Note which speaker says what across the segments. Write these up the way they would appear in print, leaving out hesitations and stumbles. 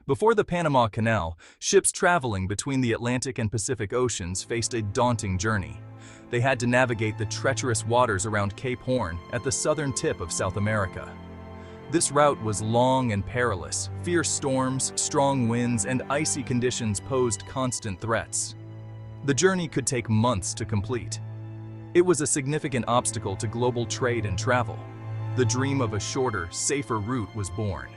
Speaker 1: Before the Panama Canal, ships traveling between the Atlantic and Pacific Oceans faced a daunting journey. They had to navigate the treacherous waters around Cape Horn at the southern tip of South America. This route was long and perilous. Fierce storms, strong winds, and icy conditions posed constant threats. The journey could take months to complete. It was a significant obstacle to global trade and travel. The dream of a shorter, safer route was born.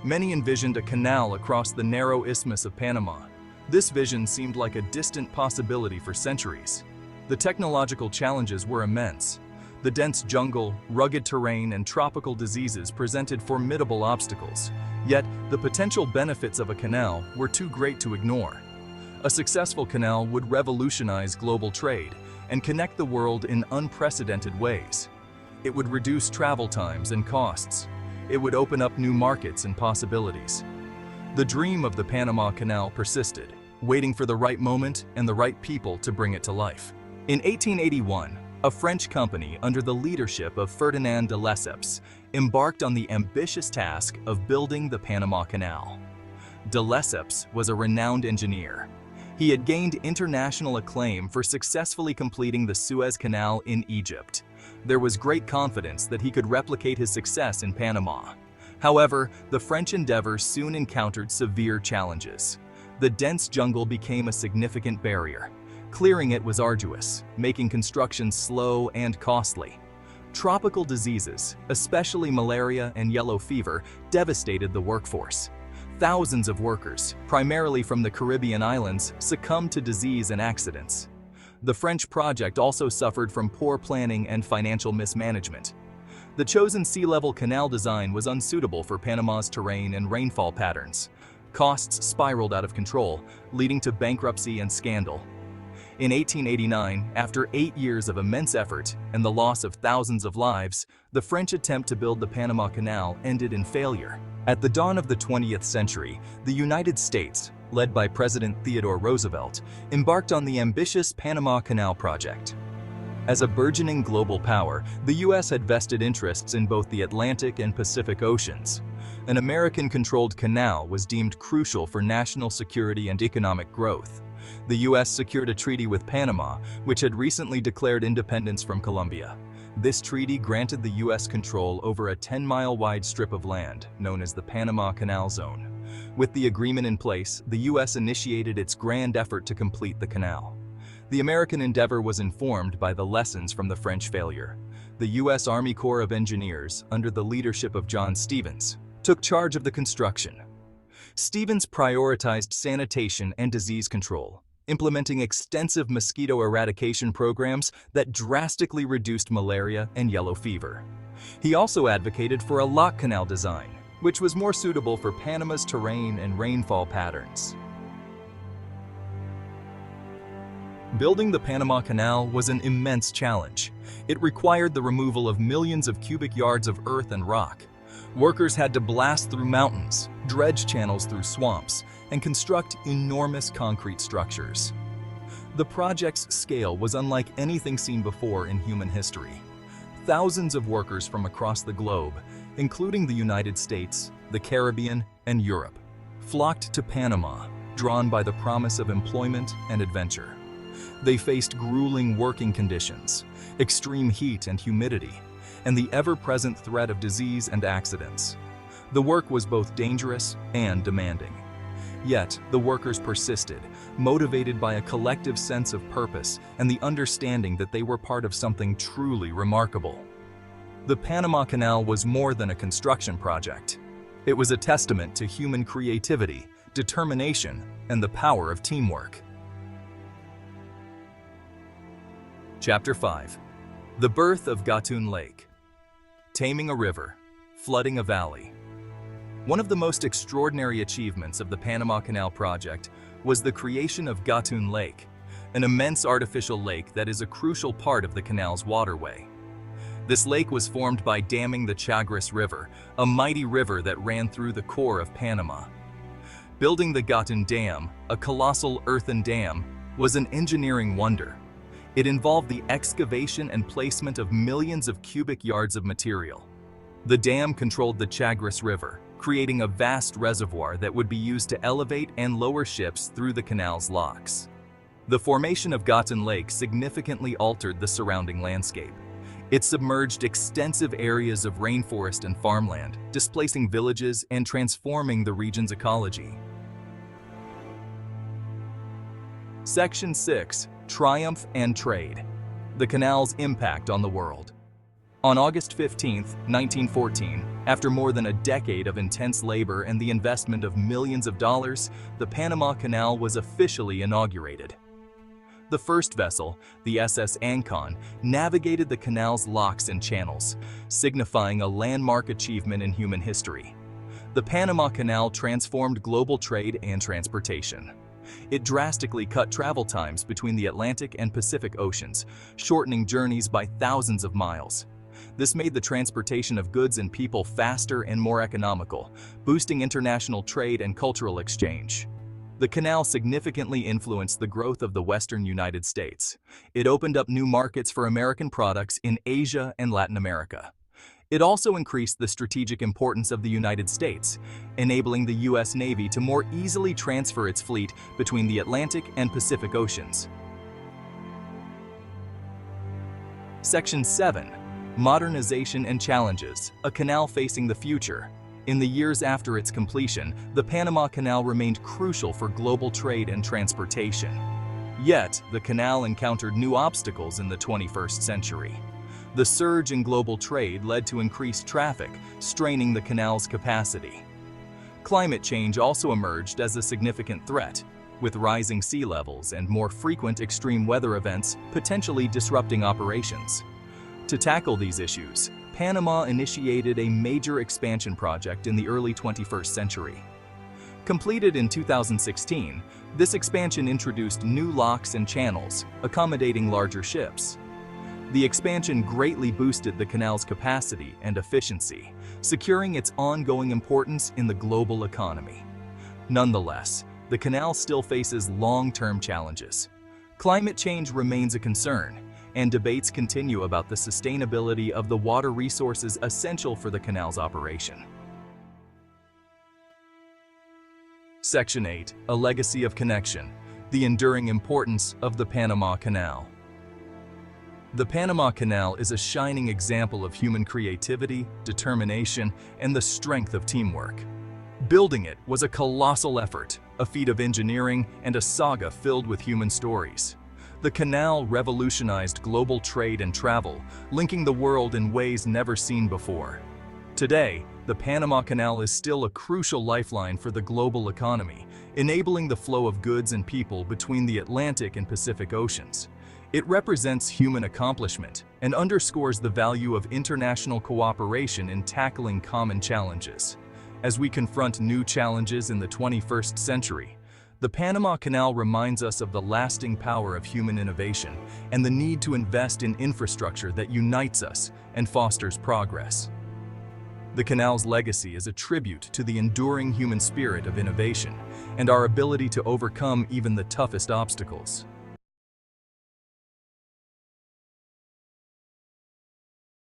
Speaker 1: Many envisioned a canal across the narrow Isthmus of Panama. This vision seemed like a distant possibility for centuries. The technological challenges were immense. The dense jungle, rugged terrain, and tropical diseases presented formidable obstacles. Yet, the potential benefits of a canal were too great to ignore. A successful canal would revolutionize global trade and connect the world in unprecedented ways. It would reduce travel times and costs. It would open up new markets and possibilities. The dream of the Panama Canal persisted, waiting for the right moment and the right people to bring it to life. In 1881, a French company under the leadership of Ferdinand de Lesseps embarked on the ambitious task of building the Panama Canal. De Lesseps was a renowned engineer. He had gained international acclaim for successfully completing the Suez Canal in Egypt. There was great confidence that he could replicate his success in Panama. However, the French endeavor soon encountered severe challenges. The dense jungle became a significant barrier. Clearing it was arduous, making construction slow and costly. Tropical diseases, especially malaria and yellow fever, devastated the workforce. Thousands of workers, primarily from the Caribbean islands, succumbed to disease and accidents. The French project also suffered from poor planning and financial mismanagement. The chosen sea-level canal design was unsuitable for Panama's terrain and rainfall patterns. Costs spiraled out of control, leading to bankruptcy and scandal. In 1889, after 8 years of immense effort and the loss of thousands of lives, the French attempt to build the Panama Canal ended in failure. At the dawn of the 20th century, the United States, led by President Theodore Roosevelt, embarked on the ambitious Panama Canal project. As a burgeoning global power, the U.S. had vested interests in both the Atlantic and Pacific Oceans. An American-controlled canal was deemed crucial for national security and economic growth. The U.S. secured a treaty with Panama, which had recently declared independence from Colombia. This treaty granted the U.S. control over a 10-mile-wide strip of land, known as the Panama Canal Zone. With the agreement in place, the U.S. initiated its grand effort to complete the canal. The American endeavor was informed by the lessons from the French failure. The U.S. Army Corps of Engineers, under the leadership of John Stevens, took charge of the construction. Stevens prioritized sanitation and disease control, implementing extensive mosquito eradication programs that drastically reduced malaria and yellow fever. He also advocated for a lock canal design, which was more suitable for Panama's terrain and rainfall patterns. Building the Panama Canal was an immense challenge. It required the removal of millions of cubic yards of earth and rock. Workers had to blast through mountains, dredge channels through swamps, and construct enormous concrete structures. The project's scale was unlike anything seen before in human history. Thousands of workers from across the globe, including the United States, the Caribbean, and Europe, flocked to Panama, drawn by the promise of employment and adventure. They faced grueling working conditions, extreme heat and humidity, and the ever-present threat of disease and accidents. The work was both dangerous and demanding. Yet, the workers persisted, motivated by a collective sense of purpose and the understanding that they were part of something truly remarkable. The Panama Canal was more than a construction project. It was a testament to human creativity, determination, and the power of teamwork. Chapter 5. The birth of Gatun Lake. Taming a river, flooding a valley. One of the most extraordinary achievements of the Panama Canal project was the creation of Gatun Lake, an immense artificial lake that is a crucial part of the canal's waterway. This lake was formed by damming the Chagres River, a mighty river that ran through the core of Panama. Building the Gatun Dam, a colossal earthen dam, was an engineering wonder. It involved the excavation and placement of millions of cubic yards of material. The dam controlled the Chagres River, creating a vast reservoir that would be used to elevate and lower ships through the canal's locks. The formation of Gatun Lake significantly altered the surrounding landscape. It submerged extensive areas of rainforest and farmland, displacing villages and transforming the region's ecology. Section 6. Triumph and Trade. The canal's impact on the world. On August 15, 1914, after more than a decade of intense labor and the investment of millions of dollars, the Panama Canal was officially inaugurated. The first vessel, the SS Ancon, navigated the canal's locks and channels, signifying a landmark achievement in human history. The Panama Canal transformed global trade and transportation. It drastically cut travel times between the Atlantic and Pacific Oceans, shortening journeys by thousands of miles. This made the transportation of goods and people faster and more economical, boosting international trade and cultural exchange. The canal significantly influenced the growth of the western United States. It opened up new markets for American products in Asia and Latin America. It also increased the strategic importance of the United States, enabling the U.S. Navy to more easily transfer its fleet between the Atlantic and Pacific Oceans. Section 7. Modernization and Challenges, a canal facing the future. In the years after its completion, the Panama Canal remained crucial for global trade and transportation. Yet, the canal encountered new obstacles in the 21st century. The surge in global trade led to increased traffic, straining the canal's capacity. Climate change also emerged as a significant threat, with rising sea levels and more frequent extreme weather events potentially disrupting operations. To tackle these issues, Panama initiated a major expansion project in the early 21st century. Completed in 2016, this expansion introduced new locks and channels, accommodating larger ships. The expansion greatly boosted the canal's capacity and efficiency, securing its ongoing importance in the global economy. Nonetheless, the canal still faces long-term challenges. Climate change remains a concern, and debates continue about the sustainability of the water resources essential for the canal's operation. Section 8. A Legacy of Connection. The enduring importance of the Panama Canal. The Panama Canal is a shining example of human creativity, determination, and the strength of teamwork. Building it was a colossal effort, a feat of engineering, and a saga filled with human stories. The canal revolutionized global trade and travel, linking the world in ways never seen before. Today, the Panama Canal is still a crucial lifeline for the global economy, enabling the flow of goods and people between the Atlantic and Pacific Oceans. It represents human accomplishment and underscores the value of international cooperation in tackling common challenges. As we confront new challenges in the 21st century, the Panama Canal reminds us of the lasting power of human innovation and the need to invest in infrastructure that unites us and fosters progress. The canal's legacy is a tribute to the enduring human spirit of innovation and our ability to overcome even the toughest obstacles.